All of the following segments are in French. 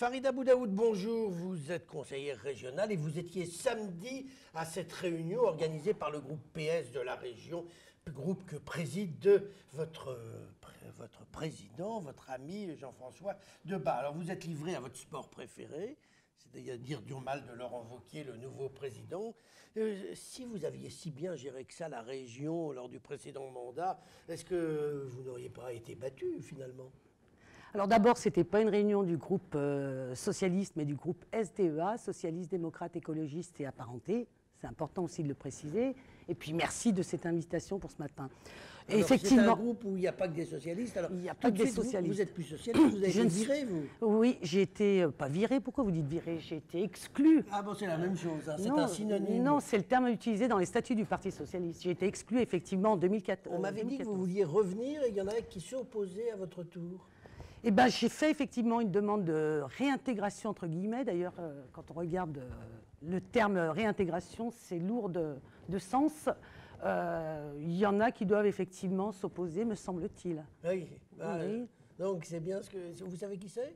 Farida Boudaoud, bonjour. Vous êtes conseillère régionale et vous étiez samedi à cette réunion organisée par le groupe PS de la région, groupe que préside votre président, votre ami Jean-François Debat. Alors vous êtes livré à votre sport préféré, c'est-à-dire du mal de Laurent Wauquiez, le nouveau président. Si vous aviez si bien géré que ça la région lors du précédent mandat, est-ce que vous n'auriez pas été battu finalement ? Alors d'abord, ce n'était pas une réunion du groupe socialiste, mais du groupe SDEA, Socialiste, Démocrate, Écologiste et Apparentés. C'est important aussi de le préciser. Et puis merci de cette invitation pour ce matin. Alors, effectivement, c'est un groupe où il n'y a pas que des socialistes. Alors, il n'y a pas que des socialistes. Vous êtes plus socialiste, vous avez été viré, vous? Oui, j'ai été, pas viré, pourquoi vous dites viré? J'ai été exclu. Ah bon, c'est la même chose, hein. C'est un synonyme. Non, c'est le terme utilisé dans les statuts du Parti Socialiste. J'ai été exclu effectivement en 2014. On m'avait dit que vous vouliez revenir et il y en avait qui s'opposaient à votre tour. Eh ben, j'ai fait effectivement une demande de réintégration, entre guillemets. D'ailleurs, quand on regarde le terme réintégration, c'est lourd de sens. Il y en a qui doivent effectivement s'opposer, me semble-t-il. Oui. Oui. Donc c'est bien ce que... Vous savez qui c'est?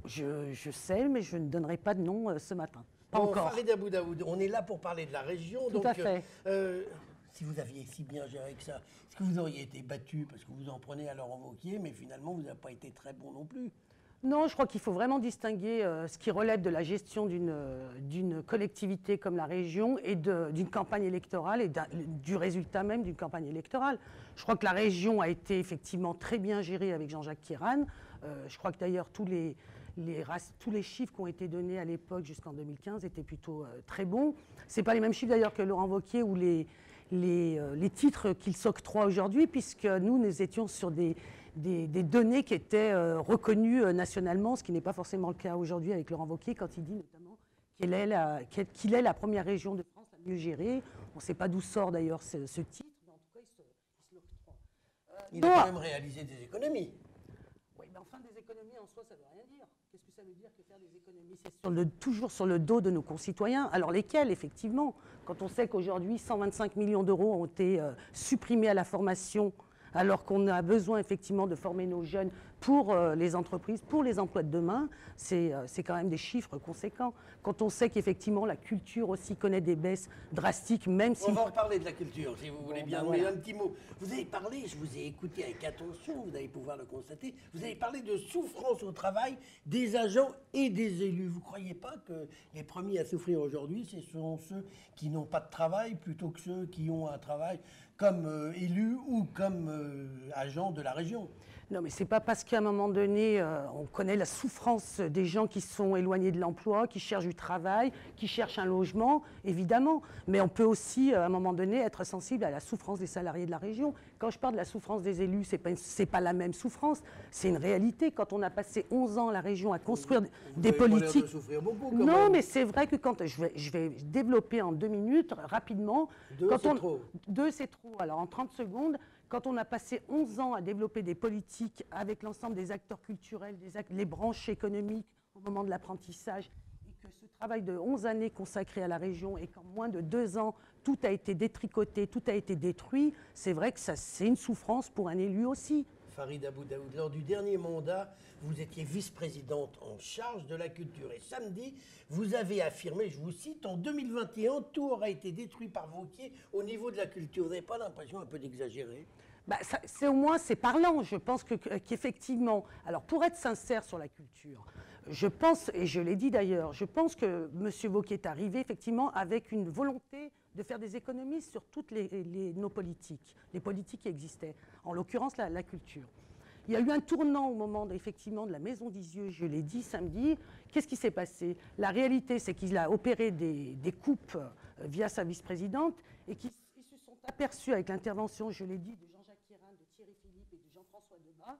Je sais, mais je ne donnerai pas de nom ce matin. Pas encore. Farida Boudaoud, on est là pour parler de la région. Tout à fait. Si vous aviez si bien géré que ça, est-ce que vous auriez été battu parce que vous en prenez à Laurent Wauquiez, mais finalement vous n'avez pas été très bon non plus? Non, je crois qu'il faut vraiment distinguer ce qui relève de la gestion d'une collectivité comme la région et d'une campagne électorale et du résultat même d'une campagne électorale. Je crois que la région a été effectivement très bien gérée avec Jean-Jacques Quiran. Je crois que d'ailleurs tous les chiffres qui ont été donnés à l'époque jusqu'en 2015 étaient plutôt très bons. Ce n'est pas les mêmes chiffres d'ailleurs que Laurent Wauquiez ou les titres qu'il s'octroie aujourd'hui, puisque nous étions sur des données qui étaient reconnues nationalement, ce qui n'est pas forcément le cas aujourd'hui avec Laurent Wauquiez, quand il dit notamment qu'il est la première région de France la mieux gérée. On ne sait pas d'où sort d'ailleurs ce titre, mais en tout cas, il se l'octroie. Il a quand même réalisé des économies. Oui, mais enfin, des économies en soi, ça ne veut rien dire. Qu'est-ce que ça veut dire que faire des économies? C'est toujours sur le dos de nos concitoyens. Alors lesquels, effectivement? Quand on sait qu'aujourd'hui, 125 millions d'euros ont été supprimés à la formation, alors qu'on a besoin effectivement de former nos jeunes pour les entreprises, pour les emplois de demain, c'est quand même des chiffres conséquents. Quand on sait qu'effectivement la culture aussi connaît des baisses drastiques, même si... On va reparler de la culture, si vous voulez bien. Ben Mais voilà. un petit mot. Vous avez parlé, je vous ai écouté avec attention, vous allez pouvoir le constater, vous avez parlé de souffrance au travail des agents et des élus. Vous ne croyez pas que les premiers à souffrir aujourd'hui, ce sont ceux qui n'ont pas de travail, plutôt que ceux qui ont un travail comme élus ou comme agents de la région? Non, mais ce n'est pas parce qu'à un moment donné, on connaît la souffrance des gens qui sont éloignés de l'emploi, qui cherchent du travail, qui cherchent un logement, évidemment. Mais on peut aussi, à un moment donné, être sensible à la souffrance des salariés de la région. Quand je parle de la souffrance des élus, ce n'est pas la même souffrance. C'est une réalité. Quand on a passé 11 ans à la région à construire des politiques... De souffrir beaucoup, non, même. mais c'est vrai que quand... Je vais développer en 2 minutes, rapidement. Deux, c'est trop. 2, c'est trop. Alors, en 30 secondes... Quand on a passé 11 ans à développer des politiques avec l'ensemble des acteurs culturels, les branches économiques au moment de l'apprentissage, et que ce travail de 11 années consacré à la région et qu'en moins de 2 ans, tout a été détricoté, tout a été détruit, c'est vrai que c'est une souffrance pour un élu aussi. Farida Boudaoud, lors du dernier mandat, vous étiez vice-présidente en charge de la culture. Et samedi, vous avez affirmé, je vous cite, en 2021, tout aura été détruit par Wauquiez au niveau de la culture. Vous n'avez pas l'impression un peu d'exagérer? C'est au moins, c'est parlant. Je pense qu'effectivement, alors pour être sincère sur la culture, je pense, et je l'ai dit d'ailleurs, je pense que M. Wauquiez est arrivé effectivement avec une volonté de faire des économies sur toutes nos politiques, les politiques qui existaient, en l'occurrence la culture. Il y a eu un tournant au moment effectivement de la Maison d'Isieux, je l'ai dit samedi. Qu'est-ce qui s'est passé? La réalité, c'est qu'il a opéré des coupes via sa vice-présidente et qu'ils se sont aperçus avec l'intervention, je l'ai dit, de Jean-Jacques Quiran, de Thierry Philippe et de Jean-François Debat,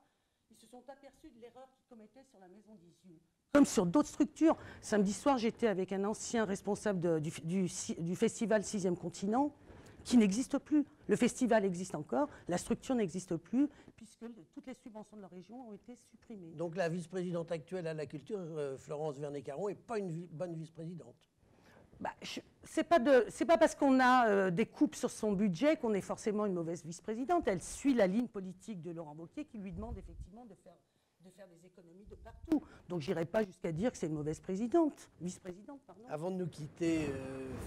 ils se sont aperçus de l'erreur qu'ils commettaient sur la Maison d'Isieux. Comme sur d'autres structures. Samedi soir, j'étais avec un ancien responsable du festival 6e Continent, qui n'existe plus. Le festival existe encore, la structure n'existe plus, puisque toutes les subventions de la région ont été supprimées. Donc la vice-présidente actuelle à la culture, Florence Vernet-Caron, n'est pas une bonne vice-présidente? C'est pas parce qu'on a des coupes sur son budget qu'on est forcément une mauvaise vice-présidente. Elle suit la ligne politique de Laurent Wauquiez qui lui demande effectivement de faire de faire des économies de partout. Donc j'irai pas jusqu'à dire que c'est une mauvaise présidente, vice-présidente, pardon. Avant de nous quitter,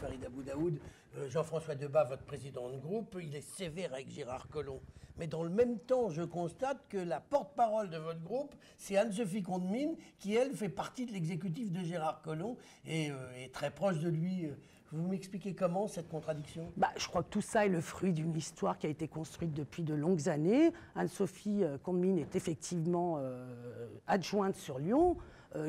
Farid Aboudaoud, Jean-François Debat, votre président de groupe, il est sévère avec Gérard Collomb. Mais dans le même temps, je constate que la porte-parole de votre groupe, c'est Anne-Sophie Condemine, qui, elle, fait partie de l'exécutif de Gérard Collomb et est très proche de lui. Vous m'expliquez comment, cette contradiction? Je crois que tout ça est le fruit d'une histoire qui a été construite depuis de longues années. Anne-Sophie Condemine est effectivement adjointe sur Lyon,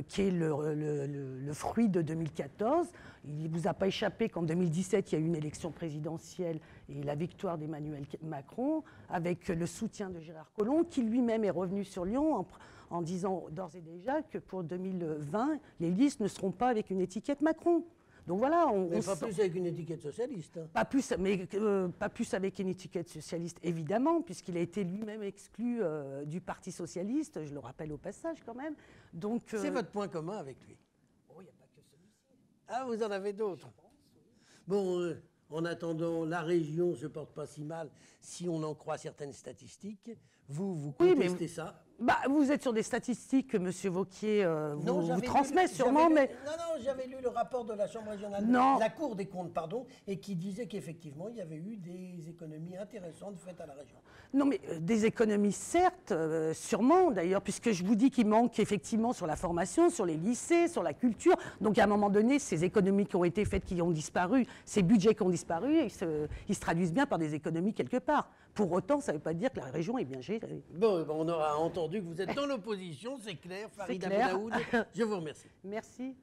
qui est le fruit de 2014. Il ne vous a pas échappé qu'en 2017, il y a eu une élection présidentielle et la victoire d'Emmanuel Macron, avec le soutien de Gérard Collomb, qui lui-même est revenu sur Lyon en disant d'ores et déjà que pour 2020, les listes ne seront pas avec une étiquette Macron. Donc voilà, mais pas plus avec une étiquette socialiste. Hein. Pas plus, mais pas plus avec une étiquette socialiste, évidemment, puisqu'il a été lui-même exclu du Parti socialiste, je le rappelle au passage quand même. Donc c'est votre point commun avec lui? Oh, il n'y a pas que celui-ci. Ah, vous en avez d'autres? Bon, en attendant, la région ne se porte pas si mal si on en croit certaines statistiques. Vous contestez ça? Vous êtes sur des statistiques que M. Vauquier vous transmet sûrement, mais... Non, j'avais lu le rapport de la Chambre régionale, la Cour des comptes, pardon, et qui disait qu'effectivement, il y avait eu des économies intéressantes faites à la région. Non, mais des économies, certes, sûrement d'ailleurs, puisque je vous dis qu'il manque effectivement sur la formation, sur les lycées, sur la culture. Donc à un moment donné, ces économies qui ont été faites, qui ont disparu, ces budgets qui ont disparu, ils se traduisent bien par des économies quelque part. Pour autant, ça ne veut pas dire que la région est bien gérée. Bon, on aura entendu que vous êtes dans l'opposition, c'est clair. Farid Aboudaoud, je vous remercie. Merci.